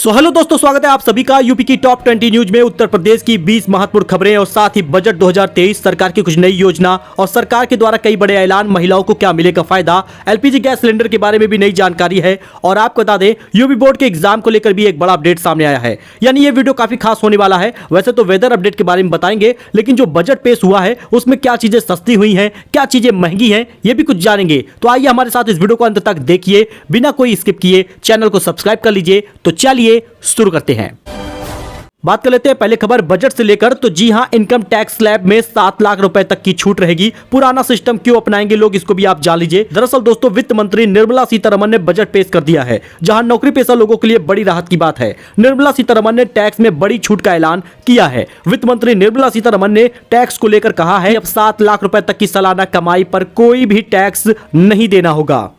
Hello दोस्तों, स्वागत है आप सभी का यूपी की टॉप 20 न्यूज में। उत्तर प्रदेश की 20 महत्वपूर्ण खबरें और साथ ही बजट 2023, सरकार की कुछ नई योजना और सरकार के द्वारा कई बड़े ऐलान, महिलाओं को क्या मिलेगा फायदा, एलपीजी गैस सिलेंडर के बारे में भी नई जानकारी है। और आपको बता दें, यूपी बोर्ड के एग्जाम को लेकर भी एक बड़ा अपडेट सामने आया है, यानी ये वीडियो काफी खास होने वाला है। वैसे तो वेदर अपडेट के बारे में बताएंगे, लेकिन जो बजट पेश हुआ है उसमें क्या चीजें सस्ती हुई हैं, क्या चीजें महंगी हैं, ये भी कुछ जानेंगे। तो आइए हमारे साथ इस वीडियो को अंत तक देखिए, बिना कोई स्किप किए चैनल को सब्सक्राइब कर लीजिए। तो चलिए शुरू करते हैं। बात कर लेते हैं पहले खबर बजट से लेकर। तो जी हां, इनकम टैक्स स्लैब में 7 लाख रुपए तक की छूट रहेगी। पुराना सिस्टम क्यों अपनाएंगे लोग, इसको भी आप जान लीजिए। दरअसल दोस्तों, वित्त मंत्री निर्मला सीतारमण ने बजट पेश कर दिया है, जहां नौकरी पेशा लोगों के लिए बड़ी राहत की बात है। निर्मला सीतारमण ने टैक्स में बड़ी छूट का ऐलान किया है। वित्त मंत्री निर्मला सीतारमण ने टैक्स को लेकर कहा है, अब 7 लाख रुपए तक की सालाना कमाई पर कोई भी टैक्स नहीं देना होगा।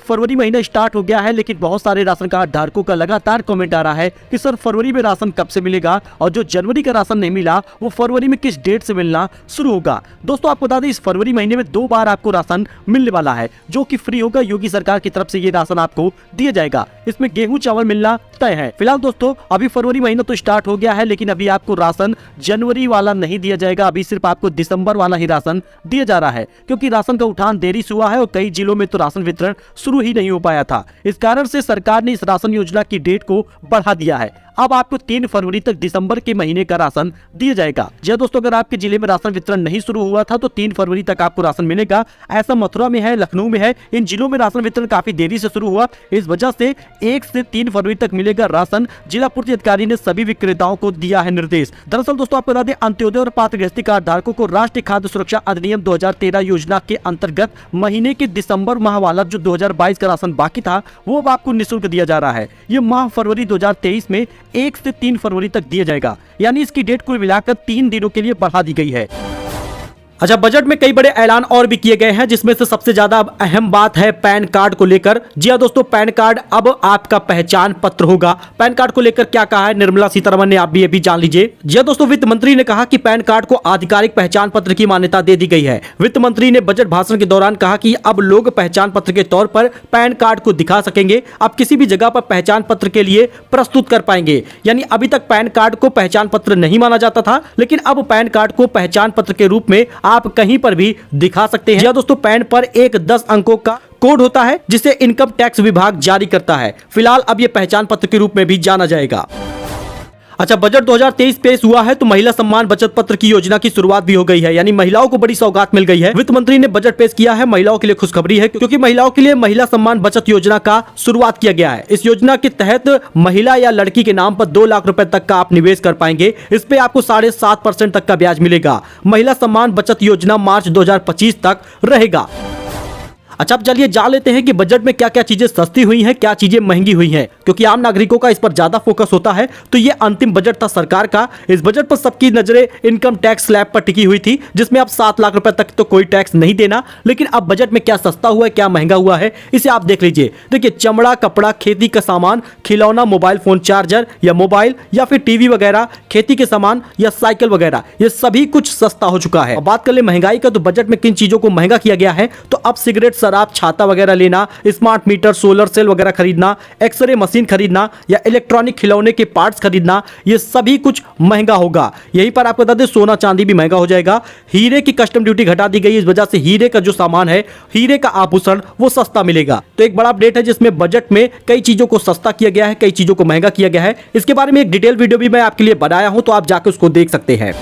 फरवरी महीना स्टार्ट हो गया है, लेकिन बहुत सारे राशन कार्ड धारकों का लगातार कमेंट आ रहा है कि सर फरवरी में राशन कब से मिलेगा, और जो जनवरी का राशन नहीं मिला वो फरवरी में किस डेट से मिलना शुरू होगा। दोस्तों आपको बता दें, इस फरवरी महीने में 2 बार आपको राशन मिलने वाला है, जो कि फ्री होगा। योगी सरकार की तरफ से ये राशन आपको दिया जाएगा। इसमें गेहूं चावल मिलना तय है। फिलहाल दोस्तों अभी फरवरी महीना तो स्टार्ट हो गया है, लेकिन अभी आपको राशन जनवरी वाला नहीं दिया जाएगा। अभी सिर्फ आपको दिसंबर वाला ही राशन दिया जा रहा है, क्योंकि राशन का उठान देरी से हुआ है और कई जिलों में तो राशन वितरण शुरू ही नहीं हो पाया था। इस कारण से सरकार ने इस राशन योजना की डेट को बढ़ा दिया है। अब आपको 3 फरवरी तक दिसंबर के महीने का राशन दिया जाएगा। जी दोस्तों, अगर आपके जिले में राशन वितरण नहीं शुरू हुआ था तो 3 फरवरी तक आपको राशन मिलेगा। ऐसा मथुरा में है, लखनऊ में है। इन जिलों में राशन वितरण काफी देरी से शुरू हुआ, इस वजह से 1 से 3 फरवरी तक मिलेगा राशन। जिला पूर्ति अधिकारी ने सभी विक्रेताओं को दिया है निर्देश। दरअसल दोस्तों आपको बता दें, अंत्योदय और पात्र गृहस्थी कार्ड धारकों को राष्ट्रीय खाद्य सुरक्षा अधिनियम 2013 योजना के अंतर्गत महीने के दिसंबर माह वाला जो 2022 का राशन बाकी था वो अब आपको निःशुल्क दिया जा रहा है। ये माह फरवरी 2023 में 1 से 3 फरवरी तक दिया जाएगा, यानी इसकी डेट कुल मिलाकर 3 दिनों के लिए बढ़ा दी गई है। अच्छा, बजट में कई बड़े ऐलान और भी किए गए हैं, जिसमें से सबसे ज्यादा अहम बात है पैन कार्ड को लेकर। जी हां दोस्तों, पैन कार्ड अब आपका पहचान पत्र होगा। पैन कार्ड को लेकर क्या कहा है निर्मला सीतारमण ने, आप भी ये भी जान लीजिए। जी हां दोस्तों, वित्त मंत्री ने कहा कि पैन कार्ड को आधिकारिक पहचान पत्र की मान्यता दे दी गई है। वित्त मंत्री ने बजट भाषण के दौरान कहा कि अब लोग पहचान पत्र के तौर पर पैन कार्ड को दिखा सकेंगे। अब किसी भी जगह पर पहचान पत्र के लिए प्रस्तुत कर पाएंगे। यानी अभी तक पैन कार्ड को पहचान पत्र नहीं माना जाता था, लेकिन अब पैन कार्ड को पहचान पत्र के रूप में आप कहीं पर भी दिखा सकते हैं। दोस्तों, पैन पर एक 10 अंकों का कोड होता है, जिसे इनकम टैक्स विभाग जारी करता है। फिलहाल अब यह पहचान पत्र के रूप में भी जाना जाएगा। अच्छा, बजट 2023 पेश हुआ है तो महिला सम्मान बचत पत्र की योजना की शुरुआत भी हो गई है, यानी महिलाओं को बड़ी सौगात मिल गई है। वित्त मंत्री ने बजट पेश किया है, महिलाओं के लिए खुशखबरी है, क्योंकि महिलाओं के लिए महिला सम्मान बचत योजना का शुरुआत किया गया है। इस योजना के तहत महिला या लड़की के नाम पर 2 लाख रुपए तक का आप निवेश कर पाएंगे। इस पे आपको 7.5% तक का ब्याज मिलेगा। महिला सम्मान बचत योजना मार्च 2025 तक रहेगा। अच्छा, अब चलिए जान लेते हैं कि बजट में क्या क्या चीजें सस्ती हुई हैं, क्या चीजें महंगी हुई हैं, क्योंकि आम नागरिकों का इस पर ज्यादा फोकस होता है। तो ये अंतिम बजट था सरकार का। इस बजट पर सबकी नजरें इनकम टैक्स स्लैब पर टिकी हुई थी, जिसमें अब 7 लाख रुपए तक तो कोई टैक्स नहीं देना। लेकिन अब बजट में क्या सस्ता हुआ है, क्या महंगा हुआ है, इसे आप देख लीजिए। देखिए, चमड़ा, कपड़ा, खेती का सामान, खिलौना, मोबाइल फोन चार्जर या मोबाइल या फिर टीवी वगैरह, खेती के सामान या साइकिल वगैरह, ये सभी कुछ सस्ता हो चुका है। बात कर ले महंगाई का, तो बजट में किन चीजों को महंगा किया गया है, तो अब सिगरेट, शराब, छाता वगैरह लेना, स्मार्ट मीटर, सोलर सेल वगैरह खरीदना, एक्सरे मशीन खरीदना या इलेक्ट्रॉनिक खिलौने के पार्ट्स खरीदना, ये सभी कुछ महंगा होगा। यहीं पर आपको बता दें, सोना चांदी भी महंगा हो जाएगा। हीरे की कस्टम ड्यूटी घटा दी गई, इस वजह से हीरे का जो सामान है, हीरे का आभूषण, वो सस्ता मिलेगा। तो एक बड़ा अपडेट है, जिसमें बजट में कई चीजों को सस्ता किया गया है, कई चीजों को महंगा किया गया है। इसके बारे में एक डिटेल वीडियो भी मैं आपके लिए बनाया हूं, तो आप जाकर उसको देख सकते हैं।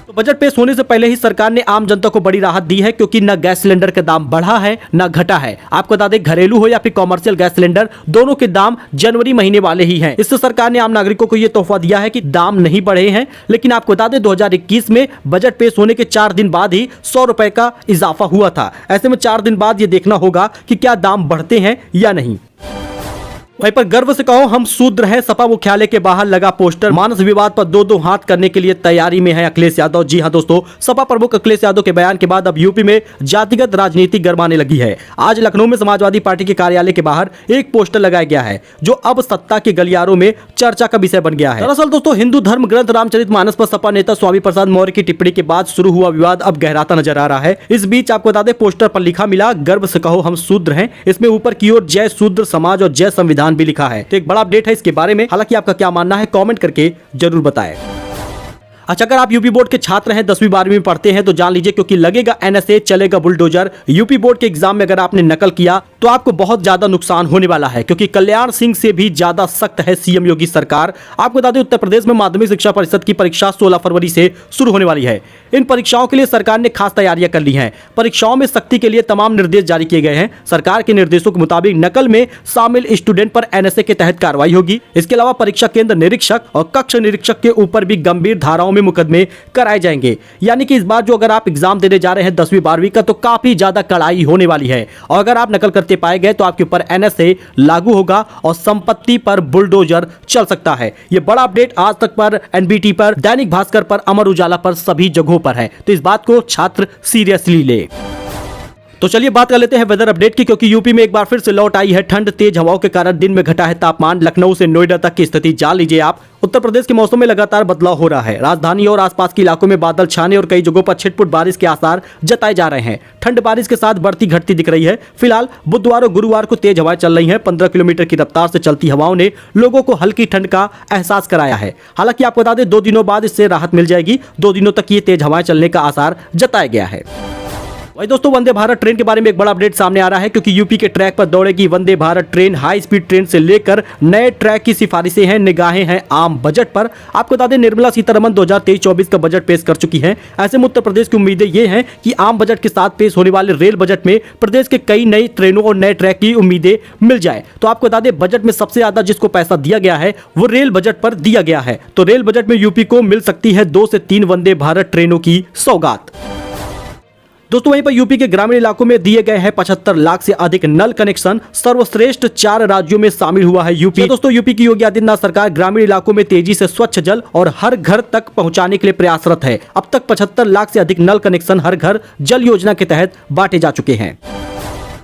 तो बजट पेश होने से पहले ही सरकार ने आम जनता को बड़ी राहत दी है, क्योंकि न गैस सिलेंडर का दाम बढ़ा है न घटा है। आपको बता दें, घरेलू हो या फिर कॉमर्शियल गैस सिलेंडर, दोनों के दाम जनवरी महीने वाले ही हैं। इससे सरकार ने आम नागरिकों को यह तोहफा दिया है कि दाम नहीं बढ़े हैं। लेकिन आपको बता दें, 2021 में बजट पेश होने के 4 दिन बाद ही 100 रुपए का इजाफा हुआ था। ऐसे में 4 दिन बाद यह देखना होगा कि क्या दाम बढ़ते हैं या नहीं। वहीं पर गर्व से कहो हम शूद्र हैं, सपा मुख्यालय के बाहर लगा पोस्टर। मानस विवाद पर 2-2 हाथ करने के लिए तैयारी में है अखिलेश यादव। जी हां दोस्तों, सपा प्रमुख अखिलेश यादव के बयान के बाद अब यूपी में जातिगत राजनीति गरमाने लगी है। आज लखनऊ में समाजवादी पार्टी के कार्यालय के बाहर एक पोस्टर लगाया गया है, जो अब सत्ता के गलियारों में चर्चा का विषय बन गया है। दरअसल दोस्तों, हिंदू धर्म ग्रंथ रामचरितमानस पर सपा नेता स्वामी प्रसाद मौर्य की टिप्पणी के बाद शुरू हुआ विवाद अब गहराता नजर आ रहा है। इस बीच आपको बता दें, पोस्टर पर लिखा मिला, गर्व से कहो हम शूद्र हैं। इसमें ऊपर की ओर जय शूद्र समाज और जय संविधान प्रावधान भी लिखा है। तो एक बड़ा अपडेट है इसके बारे में, हालांकि आपका क्या मानना है कमेंट करके जरूर बताएं। अच्छा, अगर आप यूपी बोर्ड के छात्र हैं, 10वीं 12वीं में पढ़ते हैं तो जान लीजिए, क्योंकि लगेगा एनएसए, चलेगा बुलडोजर। यूपी बोर्ड के एग्जाम में अगर आपने नकल किया तो आपको बहुत ज्यादा नुकसान होने वाला है, क्योंकि कल्याण सिंह से भी ज्यादा सख्त है सीएम योगी सरकार। आपको बता दें, उत्तर प्रदेश में माध्यमिक शिक्षा परिषद की परीक्षा 16 फरवरी से शुरू होने वाली है। इन परीक्षाओं के लिए सरकार ने खास तैयारियां कर ली हैं। परीक्षाओं में सख्ती के लिए तमाम निर्देश जारी किए गए हैं। सरकार के निर्देशों के मुताबिक नकल में शामिल स्टूडेंट पर एनएसए के तहत कार्रवाई होगी। इसके अलावा परीक्षा केंद्र निरीक्षक और कक्ष निरीक्षक के ऊपर भी गंभीर धाराओं में मुकदमे कराए जाएंगे। यानी कि इस बार जो अगर आप एग्जाम देने जा रहे हैं 10वीं 12वीं का, तो काफी ज्यादा कड़ाई होने वाली है। और अगर आप नकल करते पाए गए तो आपके ऊपर एनएसए लागू होगा और संपत्ति पर बुलडोजर चल सकता है। यह बड़ा अपडेट आज तक पर, एनबीटी पर, दैनिक भास्कर पर, अमर उजाला पर, सभी जगहों पर है। तो इस बात को छात्र सीरियसली ले। तो चलिए बात कर लेते हैं वेदर अपडेट की, क्योंकि यूपी में एक बार फिर से लौट आई है ठंड। तेज हवाओं के कारण दिन में घटा है तापमान। लखनऊ से नोएडा तक की स्थिति जान लीजिए आप। उत्तर प्रदेश के मौसम में लगातार बदलाव हो रहा है। राजधानी और आसपास के इलाकों में बादल छाने और कई जगहों पर छिटपुट बारिश के आसार जताए जा रहे हैं। ठंड बारिश के साथ बढ़ती घटती दिख रही है। फिलहाल बुधवार और गुरुवार को तेज हवाएं चल रही हैं। 15 किलोमीटर की रफ्तार से चलती हवाओं ने लोगों को हल्की ठंड का एहसास कराया है। हालांकि आपको बता दें, 2 दिनों बाद इससे राहत मिल जाएगी। 2 दिनों तक ये तेज हवाएं चलने का आसार जताया गया है। वही दोस्तों, वंदे भारत ट्रेन के बारे में एक बड़ा अपडेट सामने आ रहा है, क्योंकि यूपी के ट्रैक पर दौड़ेगी Vande Bharat train. High speed train से लेकर नए ट्रैक की सिफारिशें हैं, निगाहें हैं आम बजट पर। आपको बता दें, निर्मला सीतारमण 2023-24 का बजट पेश कर चुकी हैं। ऐसे में उत्तर प्रदेश की उम्मीदें ये हैं कि आम बजट के साथ पेश होने वाले रेल बजट में प्रदेश के कई नई ट्रेनों और नए ट्रैक की उम्मीदें मिल जाए। तो आपको बता दें, बजट में सबसे ज्यादा जिसको पैसा दिया गया है वो रेल बजट पर दिया गया है। तो रेल बजट में यूपी को मिल सकती है 2 से 3 वंदे भारत ट्रेनों की सौगात। दोस्तों, वहीं पर यूपी के ग्रामीण इलाकों में दिए गए हैं 75 लाख से अधिक नल कनेक्शन। सर्वश्रेष्ठ 4 राज्यों में शामिल हुआ है यूपी। दोस्तों, यूपी की योगी आदित्यनाथ सरकार ग्रामीण इलाकों में तेजी से स्वच्छ जल और हर घर तक पहुंचाने के लिए प्रयासरत है। अब तक 75 लाख से अधिक नल कनेक्शन हर घर जल योजना के तहत बांटे जा चुके हैं।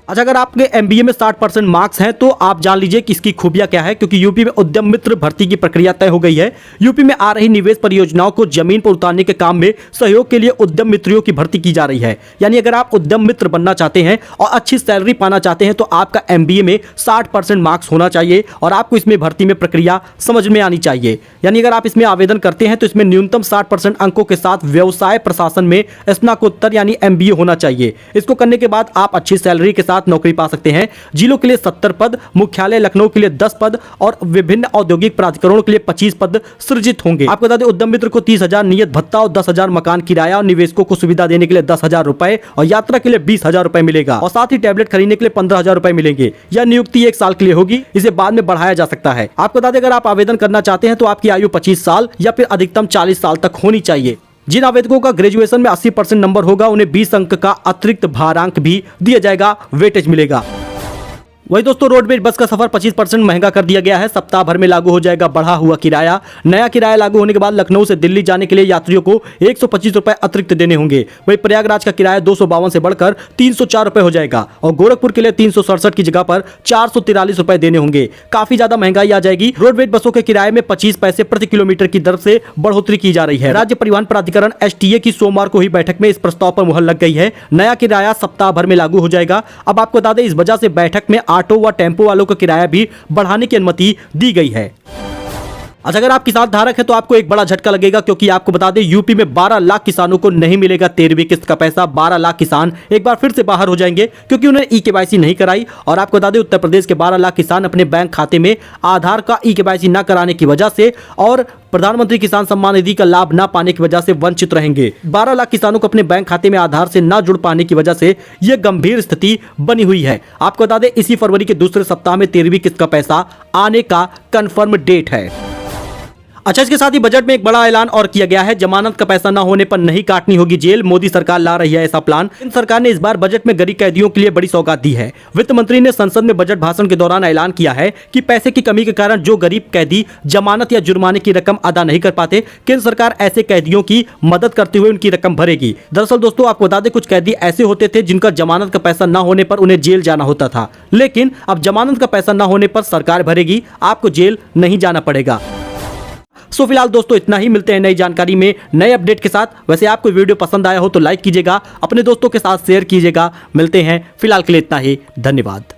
अच्छा, अगर आपके एमबीए में 60% मार्क्स हैं तो आप जान लीजिए कि इसकी खूबियां क्या है, क्योंकि यूपी में उद्यम मित्र भर्ती की प्रक्रिया तय हो गई है। यूपी में आ रही निवेश परियोजनाओं को जमीन पर उतारने के काम में सहयोग के लिए उद्यम मित्रों की भर्ती की जा रही है। यानी अगर आप उद्यम मित्र बनना चाहते हैं और अच्छी सैलरी पाना चाहते हैं तो आपका एमबीए में 60% मार्क्स होना चाहिए और आपको इसमें भर्ती में प्रक्रिया समझ में आनी चाहिए। यानी अगर आप इसमें आवेदन करते हैं तो इसमें न्यूनतम 60% अंकों के साथ व्यवसाय प्रशासन में स्नातकोत्तर यानी एमबीए होना चाहिए। इसको करने के बाद आप अच्छी सैलरी के साथ नौकरी पा सकते हैं। जिलों के लिए 70 पद, मुख्यालय लखनऊ के लिए 10 पद और विभिन्न औद्योगिक प्राधिकरणों के लिए 25 पद सृजित होंगे। आपको बता दें, उद्यम मित्र को 30,000 नियत भत्ता और 10,000 मकान किराया और निवेशकों को सुविधा देने के लिए 10,000 रुपए और यात्रा के लिए 20,000 रुपए मिलेगा और साथ ही टैबलेट खरीदने के लिए 15,000 रुपए मिलेंगे। यह नियुक्ति 1 साल के लिए होगी, इसे बाद में बढ़ाया जा सकता है। आपको बता दें, अगर आप आवेदन करना चाहते हैं तो आपकी आयु 25 साल या फिर अधिकतम 40 साल तक होनी चाहिए। जिन आवेदकों का ग्रेजुएशन में 80% नंबर होगा उन्हें 20 अंक का अतिरिक्त भारांक भी दिया जाएगा, वेटेज मिलेगा। वही दोस्तों, रोडवेज बस का सफर 25% महंगा कर दिया गया है। सप्ताह भर में लागू हो जाएगा बढ़ा हुआ किराया। नया किराया लागू होने के बाद लखनऊ से दिल्ली जाने के लिए यात्रियों को 125 रुपए अतिरिक्त देने होंगे। वही प्रयागराज का किराया 252 से बढ़कर 304 रुपए हो जाएगा और गोरखपुर के लिए 367 की जगह पर 443 रुपए देने होंगे। काफी ज्यादा महंगाई आ जाएगी। रोडवेज बसों के किराए में 25 पैसे प्रति किलोमीटर की दर से बढ़ोतरी की जा रही है। राज्य परिवहन प्राधिकरण एसटीए की सोमवार को हुई बैठक में इस प्रस्ताव पर मुहर लग गई है। नया किराया सप्ताह भर में लागू हो जाएगा। अब आपको बता दें, इस वजह से बैठक में ऑटो व टेम्पो वालों का किराया भी बढ़ाने की अनुमति दी गई है। अच्छा, अगर आप किसान धारक हैं तो आपको एक बड़ा झटका लगेगा, क्योंकि आपको बता दें, यूपी में 12 लाख किसानों को नहीं मिलेगा 13वीं किस्त का पैसा। 12 लाख किसान एक बार फिर से बाहर हो जाएंगे क्योंकि उन्होंने ई-केवाईसी नहीं कराई। और आपको बता दें, उत्तर प्रदेश के 12 लाख किसान अपने बैंक खाते में आधार का ई-केवाईसी न कराने की वजह से और प्रधानमंत्री किसान सम्मान निधि का लाभ न पाने की वजह से वंचित रहेंगे। 12 लाख किसानों को अपने बैंक खाते में आधार से न जुड़ पाने की वजह से यह गंभीर स्थिति बनी हुई है। आपको बता दें, इसी फरवरी के दूसरे सप्ताह में 13वीं किस्त का पैसा आने का कंफर्म डेट है। अच्छा, इसके साथ ही बजट में एक बड़ा ऐलान और किया गया है। जमानत का पैसा न होने पर नहीं काटनी होगी जेल। मोदी सरकार ला रही है ऐसा प्लान। केंद्र सरकार ने इस बार बजट में गरीब कैदियों के लिए बड़ी सौगात दी है। वित्त मंत्री ने संसद में बजट भाषण के दौरान ऐलान किया है कि पैसे की कमी के कारण जो गरीब कैदी जमानत या जुर्माने की रकम अदा नहीं कर पाते, केंद्र सरकार ऐसे कैदियों की मदद करते हुए उनकी रकम भरेगी। दरअसल दोस्तों, आपको बता दें, कुछ कैदी ऐसे होते थे जिनका जमानत का पैसा न होने पर उन्हें जेल जाना होता था, लेकिन अब जमानत का पैसा न होने पर सरकार भरेगी, आपको जेल नहीं जाना पड़ेगा। सो फिलहाल दोस्तों इतना ही। मिलते हैं नई जानकारी में नए अपडेट के साथ। वैसे आपको वीडियो पसंद आया हो तो लाइक कीजिएगा, अपने दोस्तों के साथ शेयर कीजिएगा। मिलते हैं, फिलहाल के लिए इतना ही। धन्यवाद।